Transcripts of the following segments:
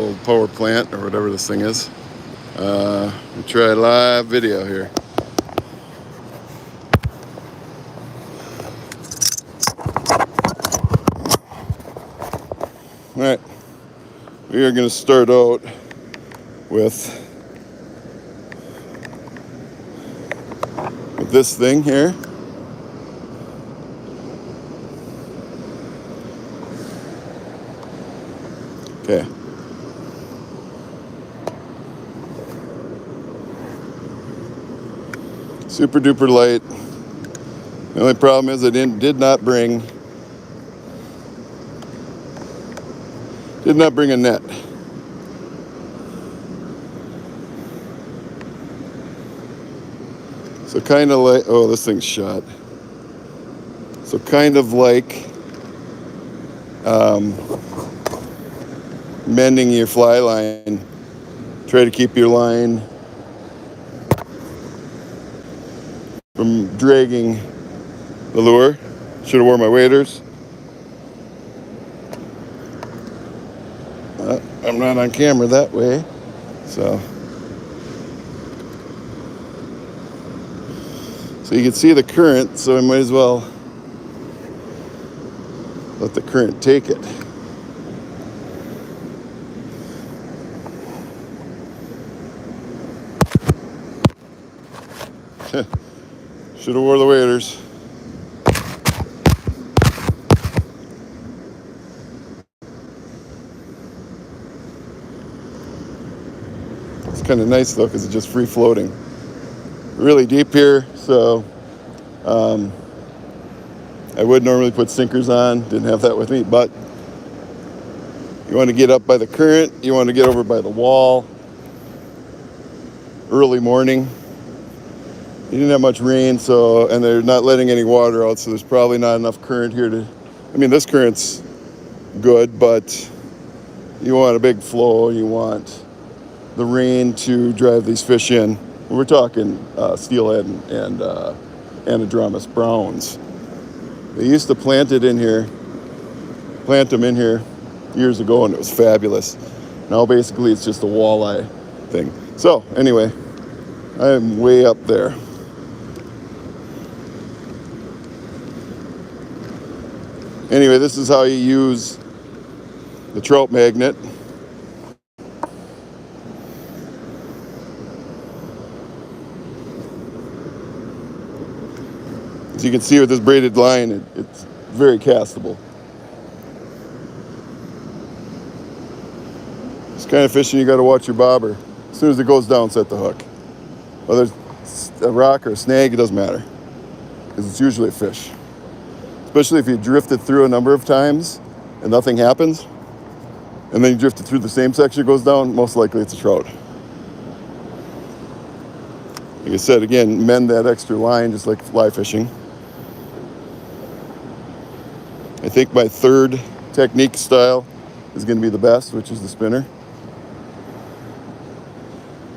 old power plant or whatever this thing is. We try live video here. All right, we are going to start out with this thing here. Okay. Super duper light. The only problem is I did not bring a net. So kind of like, oh, this thing's shot. So kind of like mending your fly line. Try to keep your line from dragging the lure. Should have worn my waders. I'm not on camera that way, so you can see the current, so I might as well let the current take it. Should have wore the waders. It's kind of nice though, because it's just free floating. Really deep here, so I would normally put sinkers on. Didn't have that with me, but you want to get up by the current. You want to get over by the wall. Early morning. You didn't have much rain, and they're not letting any water out, so there's probably not enough current here to. I mean, this current's good, but you want a big flow. You want the rain to drive these fish in. We're talking steelhead and anadromous browns. They used to plant them in here years ago, and it was fabulous. Now basically it's just a walleye thing. So anyway, I'm way up there. Anyway, this is how you use the trout magnet. As you can see with this braided line, it's very castable. This kind of fishing, you got to watch your bobber. As soon as it goes down, set the hook. Whether it's a rock or a snag, it doesn't matter, because it's usually a fish. Especially if you drift it through a number of times and nothing happens, and then you drift it through the same section, it goes down, most likely it's a trout. Like I said, again, mend that extra line just like fly fishing. I think my third technique style is going to be the best, which is the spinner.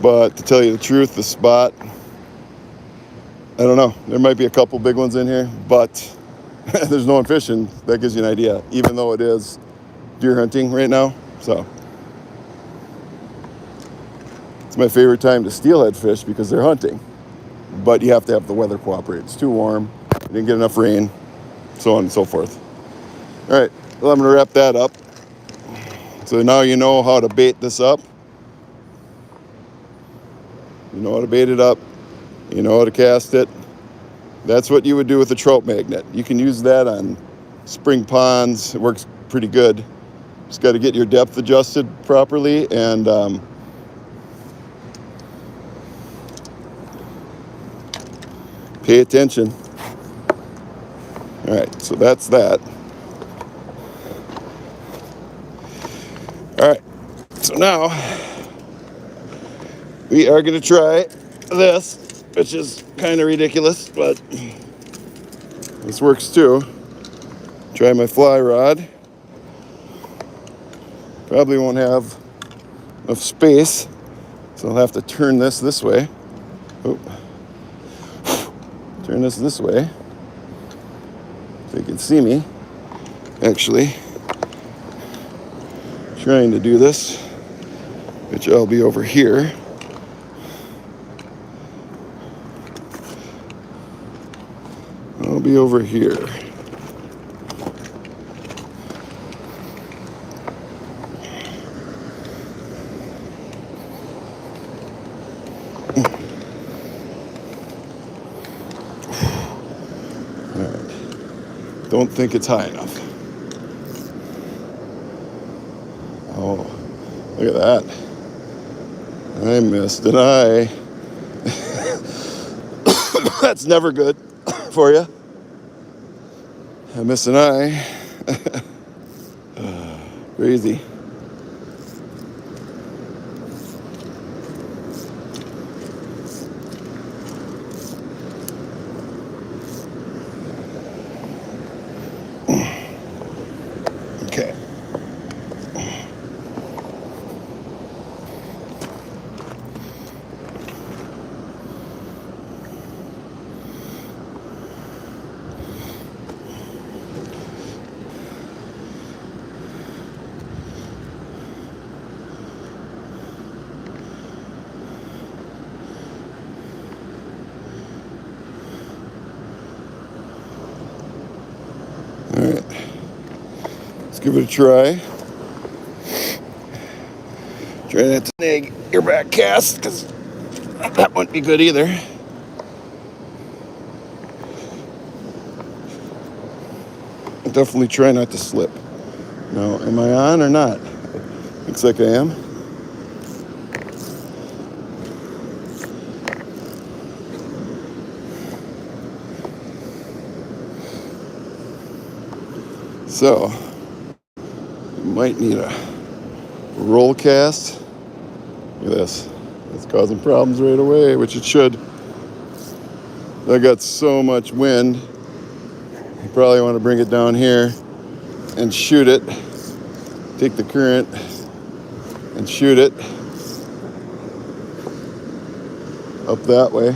But to tell you the truth, the spot, I don't know. There might be a couple big ones in here, but there's no one fishing. That gives you an idea, even though it is deer hunting right now. So it's my favorite time to steelhead fish because they're hunting. But you have to have the weather cooperate. It's too warm. You didn't get enough rain, so on and so forth. All right, well, I'm going to wrap that up. So now you know how to bait this up. You know how to bait it up. You know how to cast it. That's what you would do with a trout magnet. You can use that on spring ponds. It works pretty good. Just got to get your depth adjusted properly and pay attention. All right, so that's that. All right, so now we are going to try this, which is kind of ridiculous, but this works too. Try my fly rod. Probably won't have enough space, so I'll have to turn this way. Oh. Turn this way so you can see me actually trying to do this. which I'll be over here. I'll be over here. All right. Don't think it's high enough. Oh, look at that. I missed an eye. That's never good for you. I missed an eye. Crazy. Okay. All right. Let's give it a try. Try not to snag your back cast, because that wouldn't be good either. Definitely try not to slip. Now, am I on or not? Looks like I am. So, you might need a roll cast. Look at this. It's causing problems right away, which it should. I got so much wind. You probably want to bring it down here and shoot it. Take the current and shoot it up that way.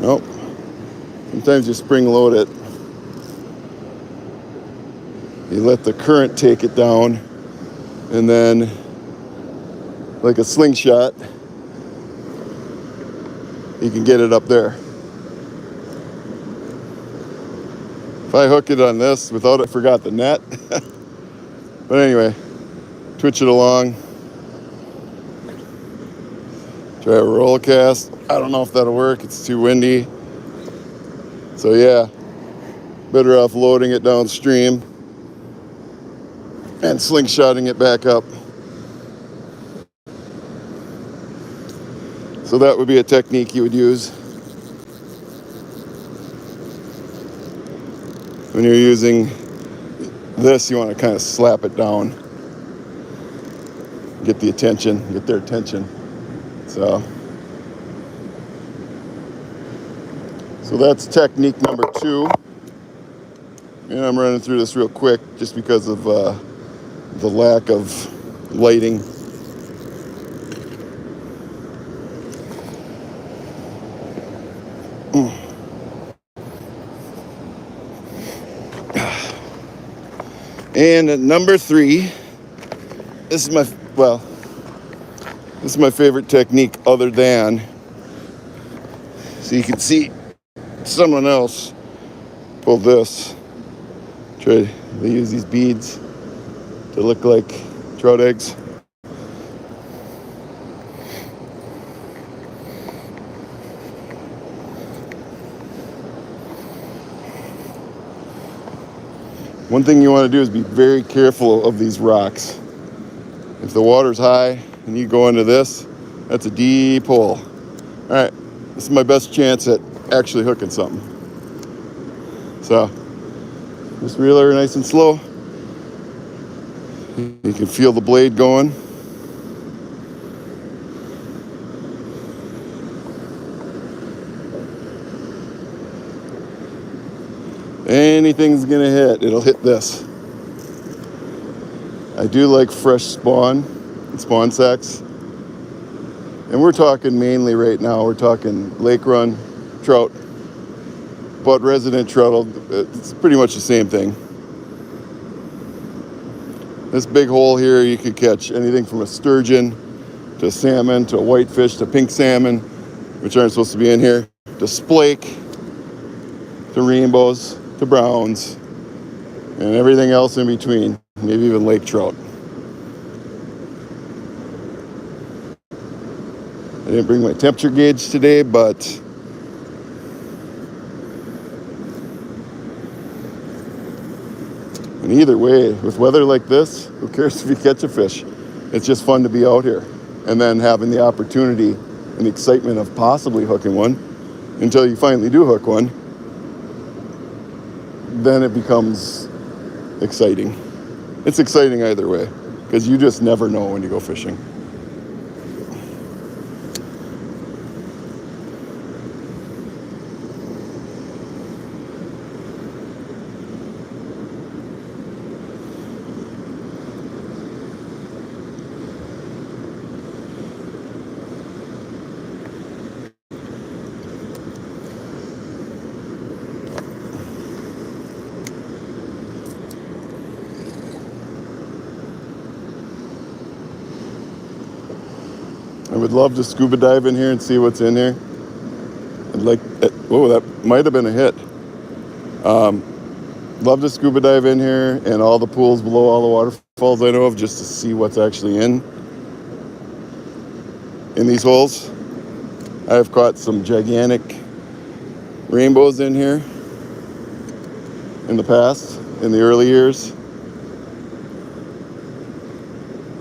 Nope. Sometimes you spring load it. You let the current take it down, and then, like a slingshot, you can get it up there. If I hook it on this without it, forgot the net. But anyway, twitch it along. Try a roll cast. I don't know if that'll work. It's too windy. So yeah, better off loading it downstream and slingshotting it back up. So that would be a technique you would use when you're using this. You want to kind of slap it down, get the attention, get their attention. So that's technique number 2. And I'm running through this real quick just because of the lack of lighting. And at number 3, this is my favorite technique other than, so you can see someone else pull this. They use these beads to look like trout eggs. One thing you want to do is be very careful of these rocks. If the water's high and you go into this, that's a deep hole. All right, this is my best chance at actually hooking something. So, just reel her nice and slow. You can feel the blade going. Anything's gonna hit, it'll hit this. I do like fresh spawn and spawn sacks. And we're talking mainly right now, we're talking lake run trout. but resident trout, it's pretty much the same thing. This big hole here, you could catch anything from a sturgeon to salmon to whitefish to pink salmon, which aren't supposed to be in here, to splake, to rainbows, to browns, and everything else in between, maybe even lake trout. I didn't bring my temperature gauge today, but and either way, with weather like this, who cares if you catch a fish? It's just fun to be out here. And then having the opportunity and the excitement of possibly hooking one until you finally do hook one, then it becomes exciting. It's exciting either way, because you just never know when you go fishing. I would love to scuba dive in here and see what's in here. I'd like, oh, that might have been a hit. Love to scuba dive in here and all the pools below all the waterfalls I know of, just to see what's actually in these holes. I've caught some gigantic rainbows in here in the past, in the early years.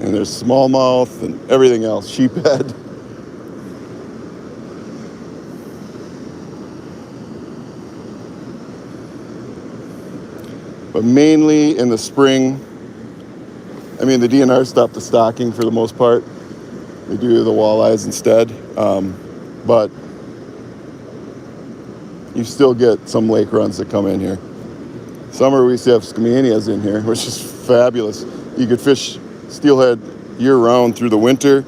And there's smallmouth and everything else, sheephead. But mainly in the spring, I mean, the DNR stopped the stocking for the most part. They do the walleyes instead. But you still get some lake runs that come in here. Summer we used to have skamanias in here, which is fabulous. You could fish steelhead year-round through the winter.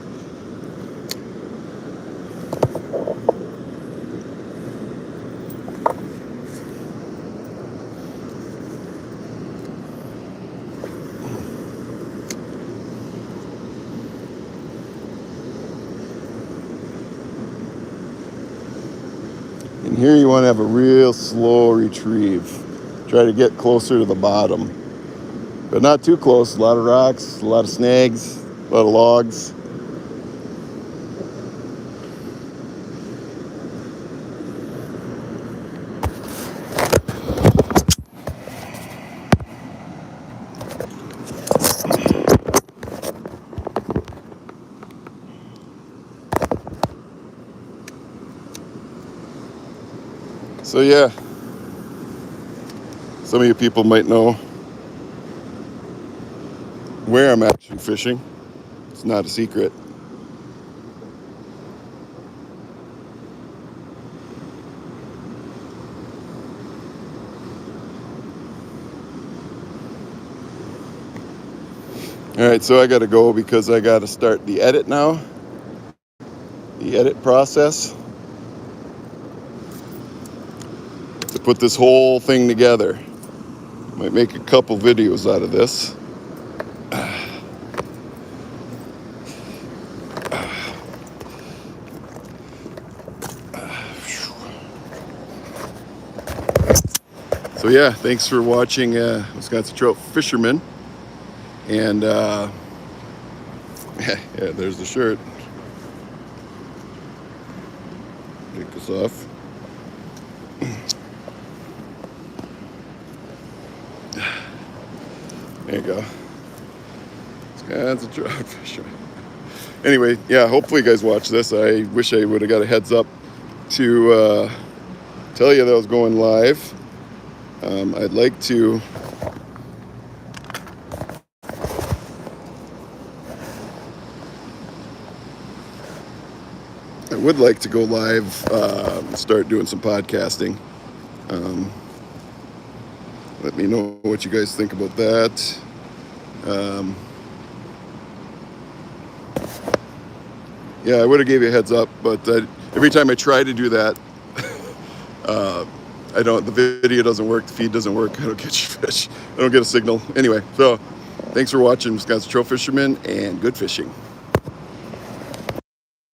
And here you want to have a real slow retrieve. Try to get closer to the bottom, but not too close. A lot of rocks, a lot of snags, a lot of logs. So yeah, some of you people might know where I'm actually fishing. It's not a secret. All right, so I got to go because I got to start the edit now. The edit process to put this whole thing together. Might make a couple videos out of this. So yeah, thanks for watching Wisconsin Trout Fisherman. And yeah, there's the shirt. Take this off. There you go. Wisconsin Trout Fisherman. Anyway, yeah, hopefully you guys watch this. I wish I would have got a heads up to tell you that I was going live. I'd like to I would like to go live and start doing some podcasting. Let me know what you guys think about that. Yeah, I would have gave you a heads up, but every time I try to do that, the video doesn't work, the feed doesn't work, I don't catch fish. I don't get a signal. Anyway, so thanks for watching, Wisconsin Trout Fisherman, and good fishing.